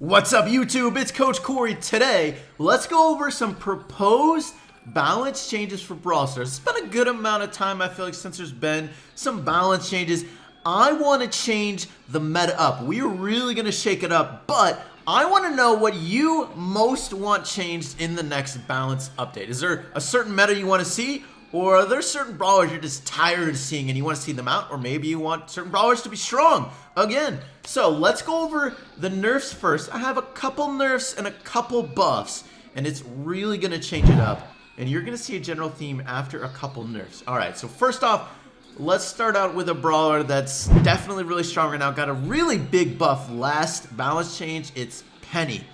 What's up, YouTube? It's Coach Cory. Today, let's go over some proposed balance changes for Brawl Stars. It's been a good amount of time, I feel like, since there's been some balance changes. I want to change the meta up. We are really going to shake it up, but I want to know what you most want changed in the next balance update. Is there a certain meta you want to see? Or are there certain brawlers you're just tired of seeing and you want to see them out? Or maybe you want certain brawlers to be strong again. So let's go over the nerfs first. I have a couple nerfs and a couple buffs, and it's really going to change it up. And you're going to see a general theme after a couple nerfs. Alright, so first off, let's start out with a brawler that's definitely really strong right now. Got a really big buff last balance change. It's Penny.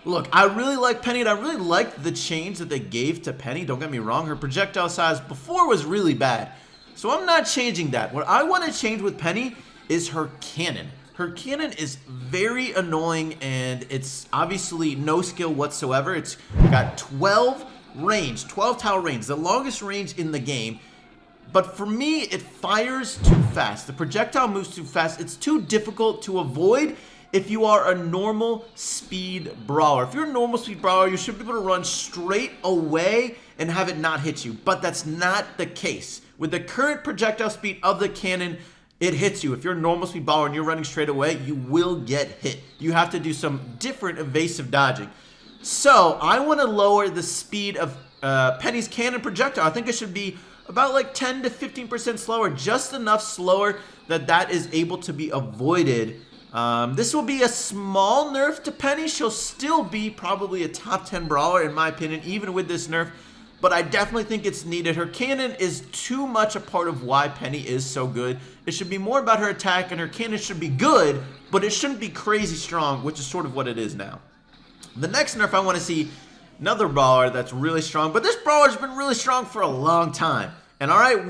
Look, I really like Penny, and I really liked the change that they gave to Penny. Don't get me wrong, her projectile size before was really bad. So I'm not changing that. What I want to change with Penny is her cannon. Her cannon is very annoying, and it's obviously no skill whatsoever. It's got 12 tower range, the longest range in the game. But for me, it fires too fast. The projectile moves too fast. It's too difficult to avoid if you are a normal speed brawler. If you're a normal speed brawler, you should be able to run straight away and have it not hit you. But that's not the case. With the current projectile speed of the cannon, it hits you. If you're a normal speed brawler and you're running straight away, you will get hit. You have to do some different evasive dodging. So I want to lower the speed of Penny's cannon projectile. I think it should be about like 10 to 15% slower, just enough slower that is able to be avoided. This will be a small nerf to Penny. She'll still be probably a top 10 brawler in my opinion, even with this nerf, but I definitely think it's needed. Her cannon is too much a part of why Penny is so good. It should be more about her attack, and her cannon should be good, but it shouldn't be crazy strong, which is sort of what it is now. The next nerf I want to see, another brawler that's really strong, but this brawler's been really strong for a long time. And alright,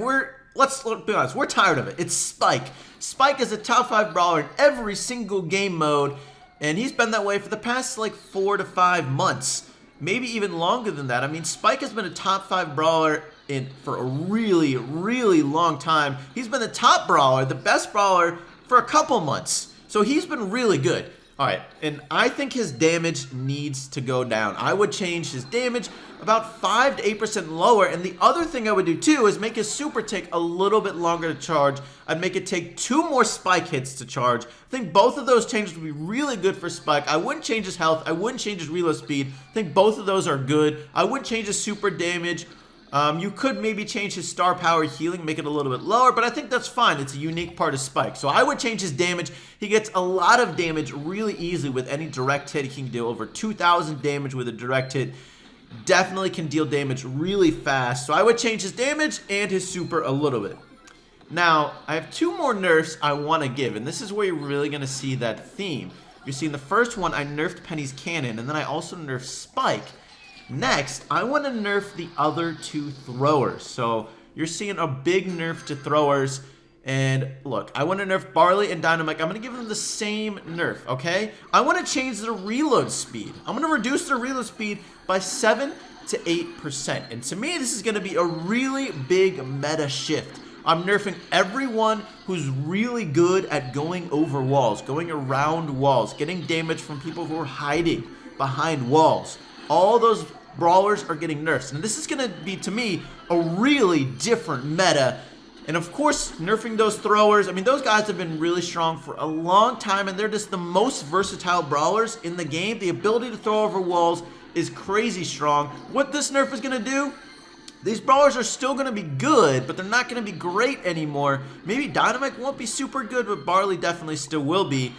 let's be honest, we're tired of it. It's Spike. Spike is a top 5 brawler in every single game mode, and he's been that way for the past like 4 to 5 months. Maybe even longer than that. I mean, Spike has been a top 5 brawler for a really, really long time. He's been the top brawler, the best brawler for a couple months. So he's been really good. Alright, and I think his damage needs to go down. I would change his damage about 5 to 8% lower, and the other thing I would do too is make his super take a little bit longer to charge. I'd make it take 2 more Spike hits to charge. I think both of those changes would be really good for Spike. I wouldn't change his health. I wouldn't change his reload speed. I think both of those are good. I wouldn't change his super damage. You could maybe change his star power healing, make it a little bit lower, but I think that's fine. It's a unique part of Spike. So I would change his damage. He gets a lot of damage really easily with any direct hit. He can deal over 2,000 damage with a direct hit. Definitely can deal damage really fast. So I would change his damage and his super a little bit. Now, I have 2 more nerfs I want to give, and this is where you're really going to see that theme. You're seeing the first one, I nerfed Penny's cannon, and then I also nerfed Spike. Next, I want to nerf the other 2 throwers. So you're seeing a big nerf to throwers. And look, I want to nerf Barley and Dynamite. I'm going to give them the same nerf, okay? I want to change their reload speed. I'm going to reduce their reload speed by 7 to 8%. And to me, this is going to be a really big meta shift. I'm nerfing everyone who's really good at going over walls, going around walls, getting damage from people who are hiding behind walls. All those brawlers are getting nerfs. And this is going to be, to me, a really different meta. And of course, nerfing those throwers, I mean, those guys have been really strong for a long time, and they're just the most versatile brawlers in the game. The ability to throw over walls is crazy strong. What this nerf is going to do, these brawlers are still going to be good, but they're not going to be great anymore. Maybe Dynamite won't be super good, but Barley definitely still will be.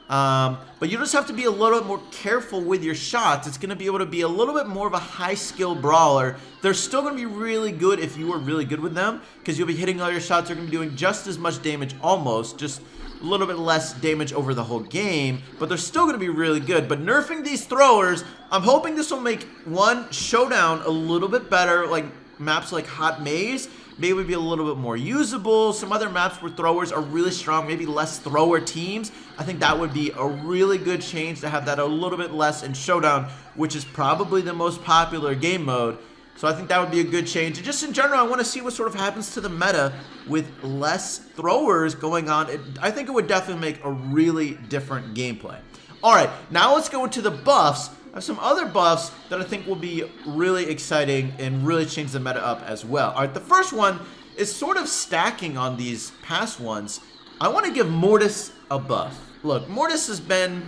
But you just have to be a little bit more careful with your shots. It's going to be able to be a little bit more of a high skill brawler. They're still going to be really good if you are really good with them, because you'll be hitting all your shots. They're going to be doing just as much damage almost, just a little bit less damage over the whole game, but they're still going to be really good. But nerfing these throwers, I'm hoping this will make one Showdown a little bit better, like maps like Hot Maze. Maybe would be a little bit more usable. Some other maps where throwers are really strong, maybe less thrower teams. I think that would be a really good change to have that a little bit less in Showdown, which is probably the most popular game mode. So I think that would be a good change. And just in general, I want to see what sort of happens to the meta with less throwers going on. I think it would definitely make a really different gameplay. All right, now let's go into the buffs. I have some other buffs that I think will be really exciting and really change the meta up as well. All right, the first one is sort of stacking on these past ones. I want to give Mortis a buff. Look, Mortis has been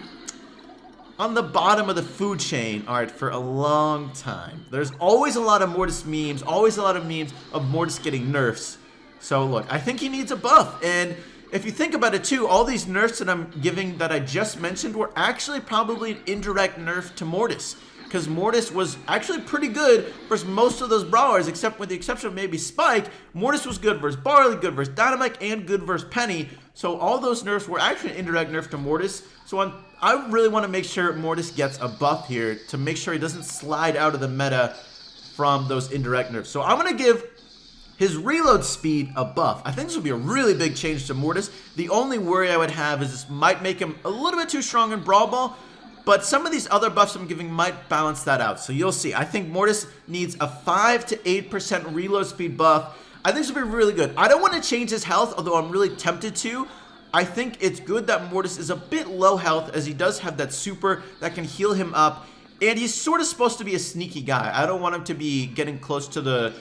on the bottom of the food chain, all right, for a long time. There's always a lot of Mortis memes, always a lot of memes of Mortis getting nerfs. So look, I think he needs a buff. And if you think about it too, all these nerfs that I'm giving that I just mentioned were actually probably an indirect nerf to Mortis. Because Mortis was actually pretty good versus most of those brawlers, except with the exception of maybe Spike. Mortis was good versus Barley, good versus Dynamite, and good versus Penny. So all those nerfs were actually an indirect nerf to Mortis. So I really want to make sure Mortis gets a buff here to make sure he doesn't slide out of the meta from those indirect nerfs. So I'm going to give his reload speed a buff. I think this would be a really big change to Mortis. The only worry I would have is this might make him a little bit too strong in Brawl Ball, but some of these other buffs I'm giving might balance that out. So you'll see. I think Mortis needs a 5 to 8% reload speed buff. I think this would be really good. I don't want to change his health, although I'm really tempted to. I think it's good that Mortis is a bit low health, as he does have that super that can heal him up. And he's sort of supposed to be a sneaky guy. I don't want him to be getting close to the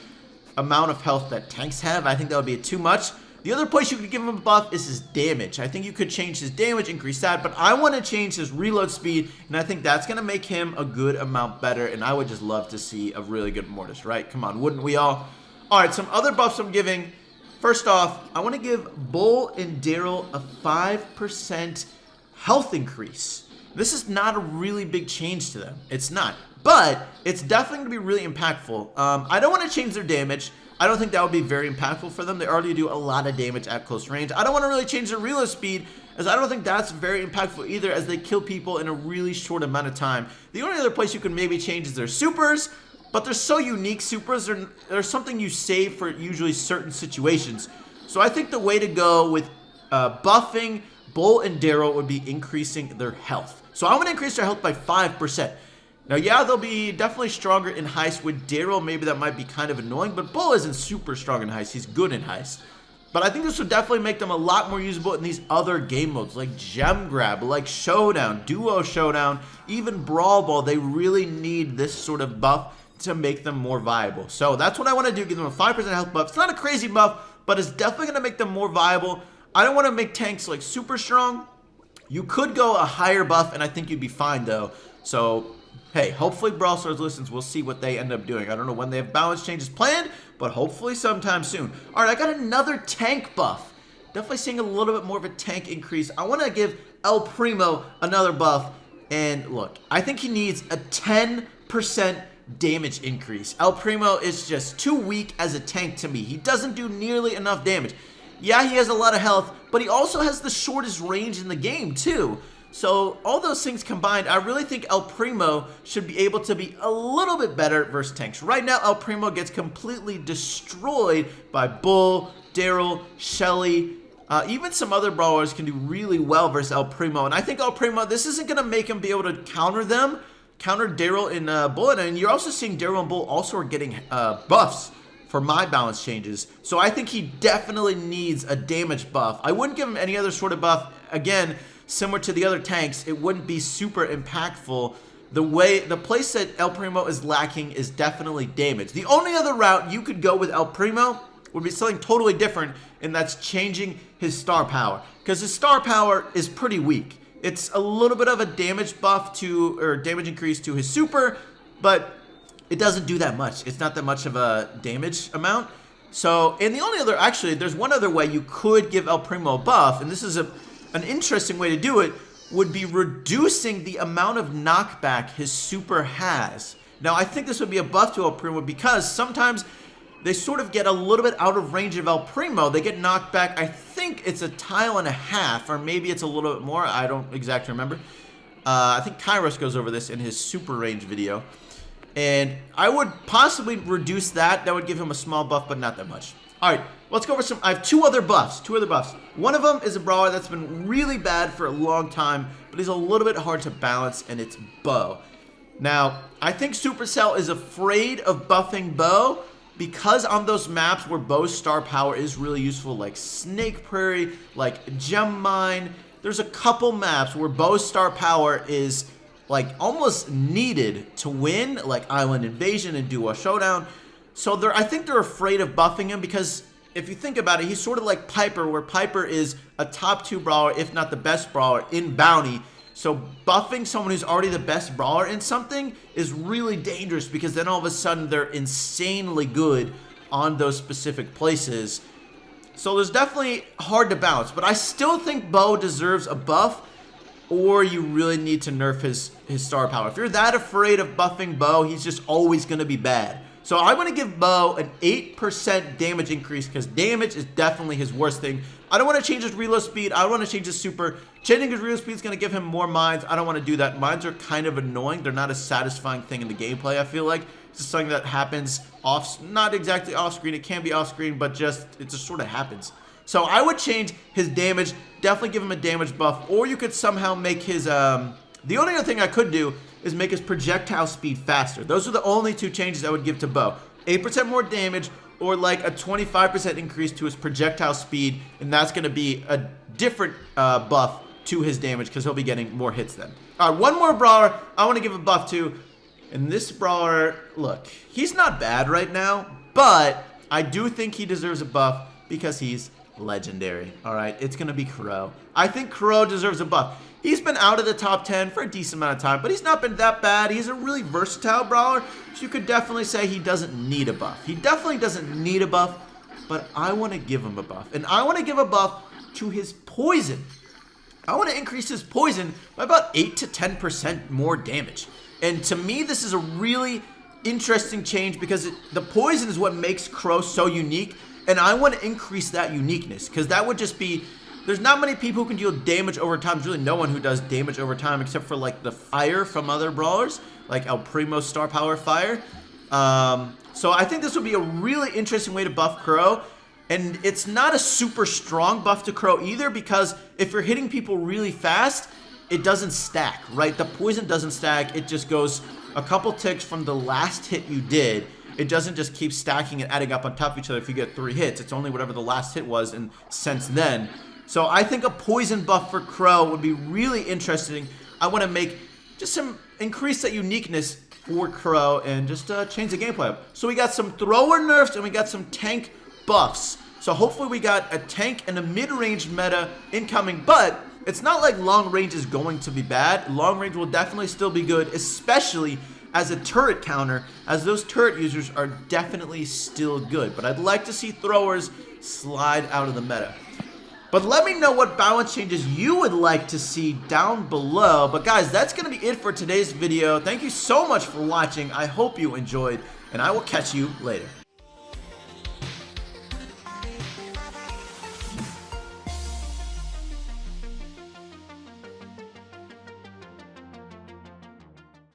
amount of health that tanks have. I think that would be too much. The other place you could give him a buff is his damage. I think you could change his damage, increase that, but I want to change his reload speed, and I think that's going to make him a good amount better, and I would just love to see a really good Mortis, right? Come on, wouldn't we all? All right, some other buffs I'm giving. First off, I want to give Bull and Daryl a 5% health increase. This is not a really big change to them. It's not, but it's definitely going to be really impactful. I don't want to change their damage. I don't think that would be very impactful for them. They already do a lot of damage at close range. I don't want to really change their reload speed, as I don't think that's very impactful either, as they kill people in a really short amount of time. The only other place you can maybe change is their supers, but they're so unique supers. They're something you save for usually certain situations. So I think the way to go with buffing Bull and Daryl would be increasing their health. So I'm going to increase their health by 5%. Now, yeah, they'll be definitely stronger in Heist. With Daryl, maybe that might be kind of annoying, but Bull isn't super strong in Heist. He's good in Heist. But I think this would definitely make them a lot more usable in these other game modes, like Gem Grab, like Showdown, Duo Showdown, even Brawl Ball. They really need this sort of buff to make them more viable. So that's what I want to do, give them a 5% health buff. It's not a crazy buff, but it's definitely going to make them more viable. I don't want to make tanks like super strong. You could go a higher buff, and I think you'd be fine, though. So hey, hopefully Brawl Stars listens. We'll see what they end up doing. I don't know when they have balance changes planned, but hopefully sometime soon. All right, I got another tank buff. Definitely seeing a little bit more of a tank increase. I want to give El Primo another buff. And look, I think he needs a 10% damage increase. El Primo is just too weak as a tank to me. He doesn't do nearly enough damage. Yeah, he has a lot of health, but he also has the shortest range in the game, too. So all those things combined, I really think El Primo should be able to be a little bit better versus tanks. Right now, El Primo gets completely destroyed by Bull, Daryl, Shelly. Even some other brawlers can do really well versus El Primo. And I think El Primo, this isn't going to make him be able to counter them, counter Daryl and Bull. And you're also seeing Daryl and Bull also are getting buffs for my balance changes. So I think he definitely needs a damage buff. I wouldn't give him any other sort of buff. Again, similar to the other tanks, it wouldn't be super impactful. The place that El Primo is lacking is definitely damage. The only other route you could go with El Primo would be something totally different, and that's changing his star power. Because his star power is pretty weak. It's a little bit of a damage buff to, or damage increase to his super, but it doesn't do that much. It's not that much of a damage amount. So, and the only other, actually, there's one other way you could give El Primo a buff, and this is an interesting way to do it, would be reducing the amount of knockback his super has. Now, I think this would be a buff to El Primo because sometimes they sort of get a little bit out of range of El Primo. They get knocked back, I think it's a tile and a half, or maybe it's a little bit more. I don't exactly remember. I think Kairos goes over this in his super range video. And I would possibly reduce that. That would give him a small buff, but not that much. All right, let's go over some. I have two other buffs. One of them is a brawler that's been really bad for a long time, but he's a little bit hard to balance, and it's Bo. Now, I think Supercell is afraid of buffing Bo because on those maps where Bo's star power is really useful, like Snake Prairie, like Gem Mine, there's a couple maps where Bo's star power is like almost needed to win, like Island Invasion and Duo Showdown. So I think they're afraid of buffing him because if you think about it, he's sort of like Piper, where Piper is a top 2 brawler, if not the best brawler in Bounty. So buffing someone who's already the best brawler in something is really dangerous because then all of a sudden they're insanely good on those specific places. So there's definitely hard to balance, but I still think Bo deserves a buff, or you really need to nerf his star power. If you're that afraid of buffing Bo, he's just always going to be bad. So I want to give Bo an 8% damage increase because damage is definitely his worst thing. I don't want to change his reload speed. I don't want to change his super. Changing his reload speed is going to give him more mines. I don't want to do that. Mines are kind of annoying. They're not a satisfying thing in the gameplay, I feel like. It's just something that happens off, not exactly off screen. It can be off screen, but it just sort of happens. So I would change his damage, definitely give him a damage buff, or you could somehow make his, the only other thing I could do is make his projectile speed faster. Those are the only 2 changes I would give to Bo. 8% more damage, or like a 25% increase to his projectile speed, and that's going to be a different buff to his damage because he'll be getting more hits then. All right, one more brawler I want to give a buff to, and this brawler, look, he's not bad right now, but I do think he deserves a buff because he's legendary. All right, it's going to be Crow. I think Crow deserves a buff. He's been out of the top 10 for a decent amount of time, but he's not been that bad. He's a really versatile brawler, so you could definitely say he doesn't need a buff. He definitely doesn't need a buff, but I want to give him a buff. And I want to give a buff to his poison. I want to increase his poison by about 8 to 10% more damage. And to me, this is a really interesting change because the poison is what makes Crow so unique, and I want to increase that uniqueness because that would just be... There's not many people who can deal damage over time. There's really no one who does damage over time except for like the fire from other brawlers, like El Primo's star power fire. So I think this would be a really interesting way to buff Crow. And it's not a super strong buff to Crow either because if you're hitting people really fast, it doesn't stack, right? The poison doesn't stack. It just goes a couple ticks from the last hit you did. It doesn't just keep stacking and adding up on top of each other if you get 3 hits. It's only whatever the last hit was and since then. So I think a poison buff for Crow would be really interesting. I want to make just some increase that uniqueness for Crow and just change the gameplay up. So we got some thrower nerfs and we got some tank buffs. So hopefully we got a tank and a mid-range meta incoming, but it's not like long range is going to be bad. Long range will definitely still be good, especially as a turret counter, as those turret users are definitely still good. But I'd like to see throwers slide out of the meta. But let me know what balance changes you would like to see down below. But guys, that's going to be it for today's video. Thank you so much for watching. I hope you enjoyed, and I will catch you later.